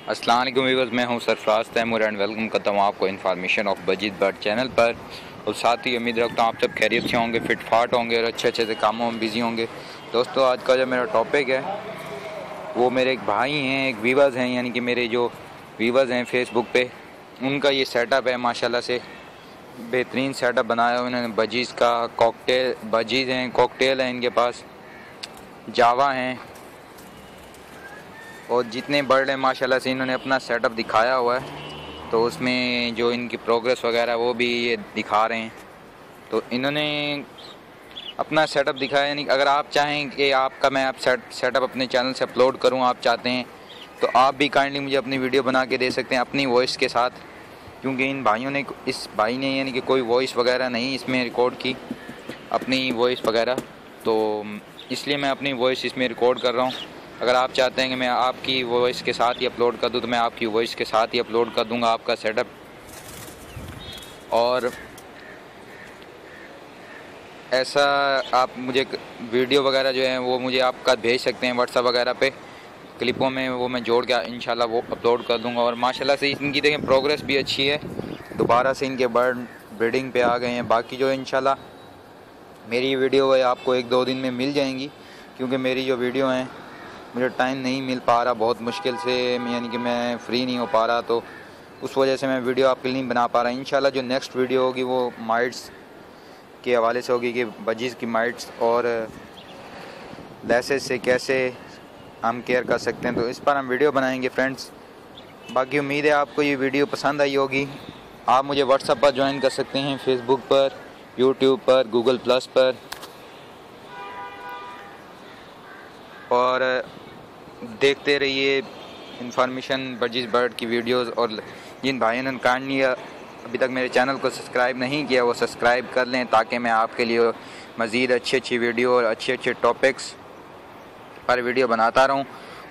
अस्सलाम वालेकुम व्यूअर्स, मैं हूं सरफराज तैमूर एंड वेलकम करता हूं आपको इन्फॉर्मेशन ऑफ बजीद बर्ड चैनल पर। और साथ ही उम्मीद रखता हूं आप सब खैरियत से होंगे, फिट फाट होंगे और अच्छे अच्छे से कामों में बिजी होंगे। दोस्तों, आज का जो मेरा टॉपिक है वो मेरे एक भाई हैं, एक व्यूअर्स हैं, यानी कि मेरे जो व्यूअर्स हैं फेसबुक पे, उनका ये सेटअप है। माशाल्लाह से बेहतरीन सेटअप बनाया उन्होंने। बजीज़ का कॉकटेल, बजीज़ हैं, कॉकटेल है इनके पास, जावा हैं और जितने बर्ड हैं माशाल्लाह से इन्होंने अपना सेटअप दिखाया हुआ है। तो उसमें जो इनकी प्रोग्रेस वगैरह वो भी ये दिखा रहे हैं। तो इन्होंने अपना सेटअप दिखाया, यानी अगर आप चाहें कि आपका मैं सेटअप अपने चैनल से अपलोड करूं, आप चाहते हैं तो आप भी काइंडली मुझे अपनी वीडियो बना के दे सकते हैं अपनी वॉइस के साथ, क्योंकि इन भाइयों ने, इस भाई ने यानी कि कोई वॉइस वगैरह नहीं इसमें रिकॉर्ड की, अपनी वॉइस वगैरह। तो इसलिए मैं अपनी वॉइस इसमें रिकॉर्ड कर रहा हूँ। अगर आप चाहते हैं कि मैं आपकी वॉइस के साथ ही अपलोड कर दूं तो मैं आपकी वॉइस के साथ ही अपलोड कर दूंगा आपका सेटअप। और ऐसा आप मुझे वीडियो वगैरह जो है वो मुझे आपका भेज सकते हैं व्हाट्सएप वगैरह पे, क्लिपों में वो मैं जोड़ के इंशाल्लाह वो अपलोड कर दूंगा। और माशाल्लाह से इनकी देखें प्रोग्रेस भी अच्छी है, दोबारा से इनके बर्ड ब्रीडिंग पे आ गए हैं। बाकी जो इंशाल्लाह मेरी वीडियो है आपको 1-2 दिन में मिल जाएंगी, क्योंकि मेरी जो वीडियो हैं मुझे टाइम नहीं मिल पा रहा, बहुत मुश्किल से, यानी कि मैं फ्री नहीं हो पा रहा, तो उस वजह से मैं वीडियो आपके लिए नहीं बना पा रहा। इंशाल्लाह जो नेक्स्ट वीडियो होगी वो माइट्स के हवाले से होगी कि बजीज़ की माइट्स और लेसेस से कैसे हम केयर कर सकते हैं, तो इस पर हम वीडियो बनाएंगे फ्रेंड्स। बाकी उम्मीद है आपको ये वीडियो पसंद आई होगी। आप मुझे व्हाट्सएप पर ज्वाइन कर सकते हैं, फेसबुक पर, यूट्यूब पर, गूगल प्लस पर, और देखते रहिए इन्फॉर्मेशन बजीज़ बर्ड की वीडियोस। और जिन भाइयों ने काइंडली अभी तक मेरे चैनल को सब्सक्राइब नहीं किया वो सब्सक्राइब कर लें, ताकि मैं आपके लिए मज़ीद अच्छी वीडियो और अच्छे टॉपिक्स पर वीडियो बनाता रहूं।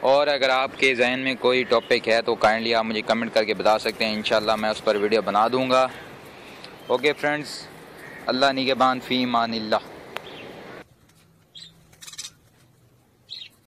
और अगर आपके जहन में कोई टॉपिक है तो काइंडली आप मुझे कमेंट करके बता सकते हैं, इंशाल्लाह मैं उस पर वीडियो बना दूंगा। ओके फ्रेंड्स, अल्लाह निगहबान फ़ी अमानिल्लाह।